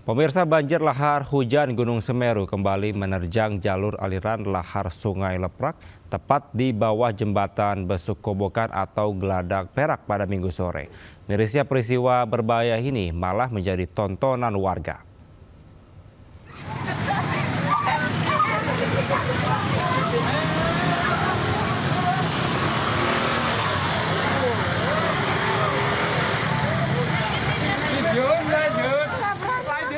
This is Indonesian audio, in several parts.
Pemirsa, banjir lahar hujan Gunung Semeru kembali menerjang jalur aliran lahar Sungai Leprak tepat di bawah jembatan Besuk Kobokan atau Geladak Perak pada Minggu sore. Mirisnya peristiwa berbahaya ini malah menjadi tontonan warga.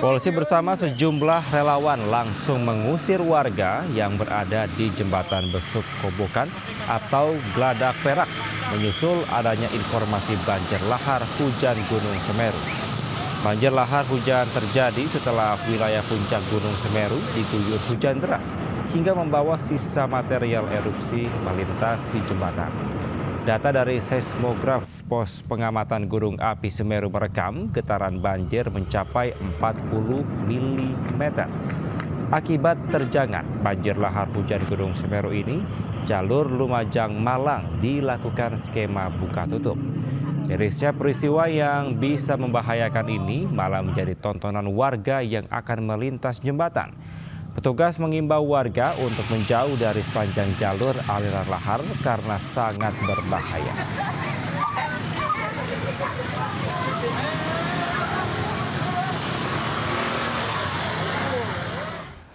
Polisi bersama sejumlah relawan langsung mengusir warga yang berada di jembatan Besuk Kobokan atau Geladak Perak menyusul adanya informasi banjir lahar hujan Gunung Semeru. Banjir lahar hujan terjadi setelah wilayah puncak Gunung Semeru diguyur hujan deras hingga membawa sisa material erupsi melintasi jembatan. Data dari seismograf pos pengamatan Gunung Api Semeru merekam getaran banjir mencapai 40 mm. Akibat terjangan banjir lahar hujan Gunung Semeru ini, jalur Lumajang Malang dilakukan skema buka tutup. Mirisnya peristiwa yang bisa membahayakan ini malah menjadi tontonan warga yang akan melintas jembatan. Petugas mengimbau warga untuk menjauh dari sepanjang jalur aliran lahar karena sangat berbahaya.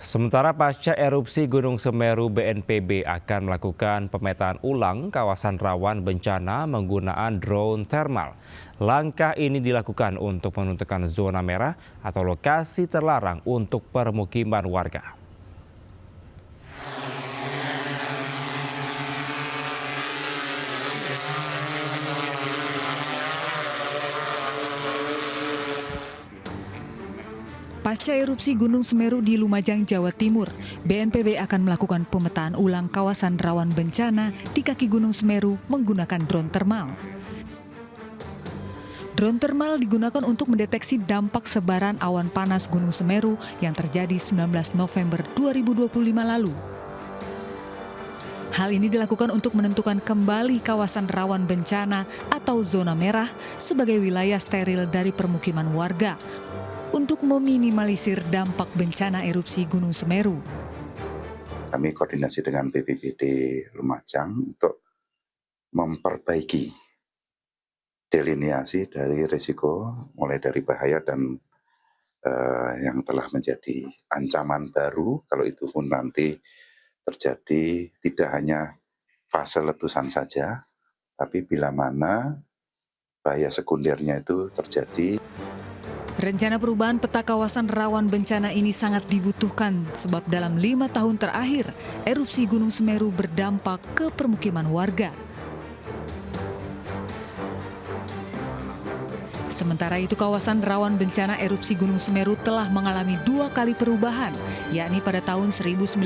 Sementara pasca erupsi Gunung Semeru, BNPB akan melakukan pemetaan ulang kawasan rawan bencana menggunakan drone thermal. Langkah ini dilakukan untuk menentukan zona merah atau lokasi terlarang untuk permukiman warga. Pasca erupsi Gunung Semeru di Lumajang, Jawa Timur, BNPB akan melakukan pemetaan ulang kawasan rawan bencana di kaki Gunung Semeru menggunakan drone thermal. Drone thermal digunakan untuk mendeteksi dampak sebaran awan panas Gunung Semeru yang terjadi 19 November 2025 lalu. Hal ini dilakukan untuk menentukan kembali kawasan rawan bencana atau zona merah sebagai wilayah steril dari permukiman warga, untuk meminimalisir dampak bencana erupsi Gunung Semeru. Kami koordinasi dengan BPBD Lumajang untuk memperbaiki delineasi dari risiko, mulai dari bahaya dan yang telah menjadi ancaman baru. Kalau itu pun nanti terjadi tidak hanya fase letusan saja, tapi bila mana bahaya sekundernya itu terjadi. Rencana perubahan peta kawasan rawan bencana ini sangat dibutuhkan sebab dalam 5 tahun terakhir, erupsi Gunung Semeru berdampak ke permukiman warga. Sementara itu, kawasan rawan bencana erupsi Gunung Semeru telah mengalami 2 kali perubahan, yakni pada tahun 1996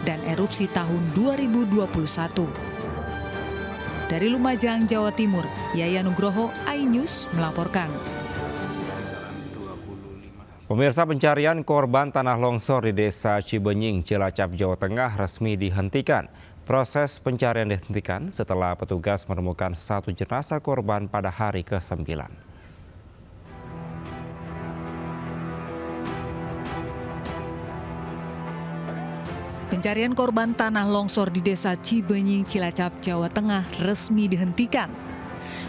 dan erupsi tahun 2021. Dari Lumajang, Jawa Timur, Yayan Nugroho, iNews melaporkan. Pemirsa, pencarian korban tanah longsor di Desa Cibenying, Cilacap, Jawa Tengah resmi dihentikan. Proses pencarian dihentikan setelah petugas menemukan 1 jenazah korban pada hari ke-9. Pencarian korban tanah longsor di Desa Cibenying, Cilacap, Jawa Tengah resmi dihentikan.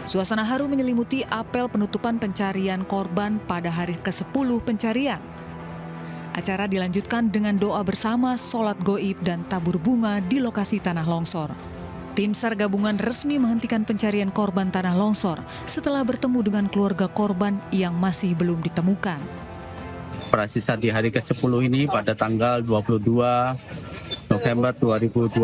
Suasana haru menyelimuti apel penutupan pencarian korban pada hari ke-10 pencarian. Acara dilanjutkan dengan doa bersama, sholat goib, dan tabur bunga di lokasi tanah longsor. Tim SAR gabungan resmi menghentikan pencarian korban tanah longsor setelah bertemu dengan keluarga korban yang masih belum ditemukan. Operasi SAR di hari ke-10 ini pada tanggal 22 November 2025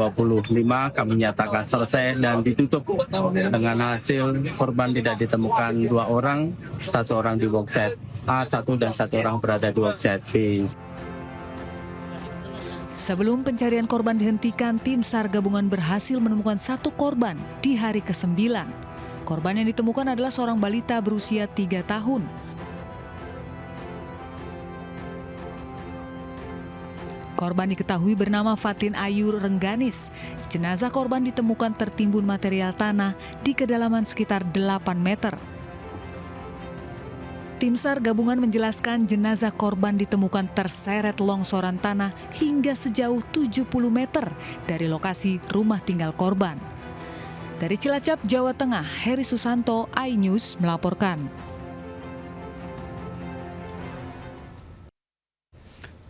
kami nyatakan selesai dan ditutup dengan hasil korban tidak ditemukan 2 orang, 1 orang di workset A1 dan 1 orang berada di workset B. Sebelum pencarian korban dihentikan, tim SAR gabungan berhasil menemukan 1 korban di hari ke-9. Korban yang ditemukan adalah seorang balita berusia 3 tahun. Korban diketahui bernama Fatin Ayu Rengganis. Jenazah korban ditemukan tertimbun material tanah di kedalaman sekitar 8 meter. Tim SAR gabungan menjelaskan jenazah korban ditemukan terseret longsoran tanah hingga sejauh 70 meter dari lokasi rumah tinggal korban. Dari Cilacap, Jawa Tengah, Heri Susanto, iNews melaporkan.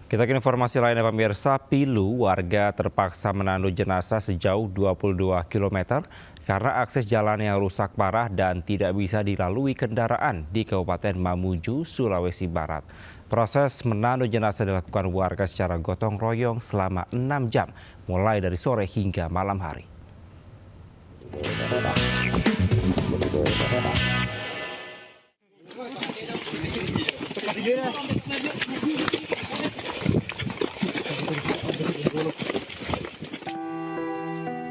Kita ke informasi lainnya pemirsa, Pilu warga terpaksa menandu jenazah sejauh 22 km karena akses jalan yang rusak parah dan tidak bisa dilalui kendaraan di Kabupaten Mamuju, Sulawesi Barat. Proses menandu jenazah dilakukan warga secara gotong royong selama 6 jam, mulai dari sore hingga malam hari.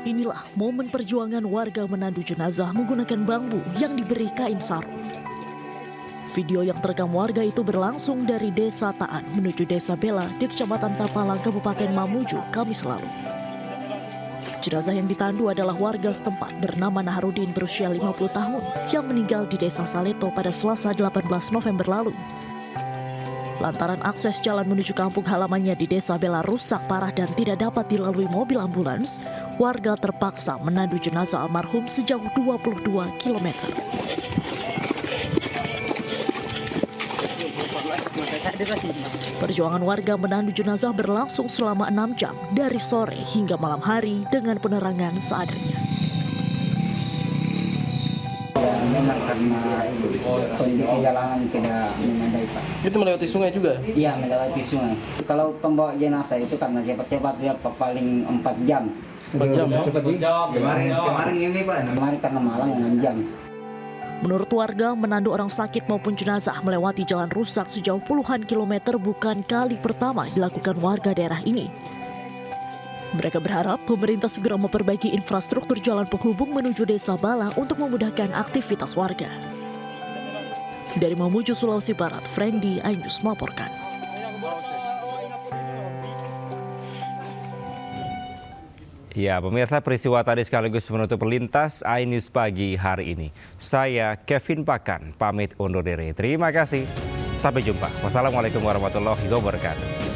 Inilah momen perjuangan warga menandu jenazah menggunakan bambu yang diberi kain sarung. Video yang terekam warga itu berlangsung dari Desa Taan menuju Desa Bela di Kecamatan Tapalang, Kabupaten Mamuju, Kamis lalu. Jenazah yang ditandu adalah warga setempat bernama Naharudin berusia 50 tahun yang meninggal di Desa Saleto pada Selasa 18 November lalu. Lantaran akses jalan menuju kampung halamannya di Desa Bela rusak parah dan tidak dapat dilalui mobil ambulans, warga terpaksa menandu jenazah almarhum sejauh 22 km. Perjuangan warga menandu jenazah berlangsung selama 6 jam dari sore hingga malam hari dengan penerangan seadanya. Memang karena kondisi jalanan tidak memadai, Pak. Itu melewati sungai juga? Iya, melewati sungai. Kalau pembawa jenazah itu karena cepat-cepat dia paling 4 jam. 4 jam? Kemarin ini Pak. Kemarin karena malang 6 jam. Menurut warga, menandu orang sakit maupun jenazah melewati jalan rusak sejauh puluhan kilometer bukan kali pertama dilakukan warga daerah ini. Mereka berharap pemerintah segera memperbaiki infrastruktur jalan penghubung menuju Desa Bala untuk memudahkan aktivitas warga. Dari Mamuju, Sulawesi Barat, Friendly, iNews melaporkan. Ya, pemirsa, peristiwa tadi sekaligus menutup Lintas iNews pagi hari ini. Saya Kevin Pakan, pamit undur diri. Terima kasih. Sampai jumpa. Wassalamualaikum warahmatullahi wabarakatuh.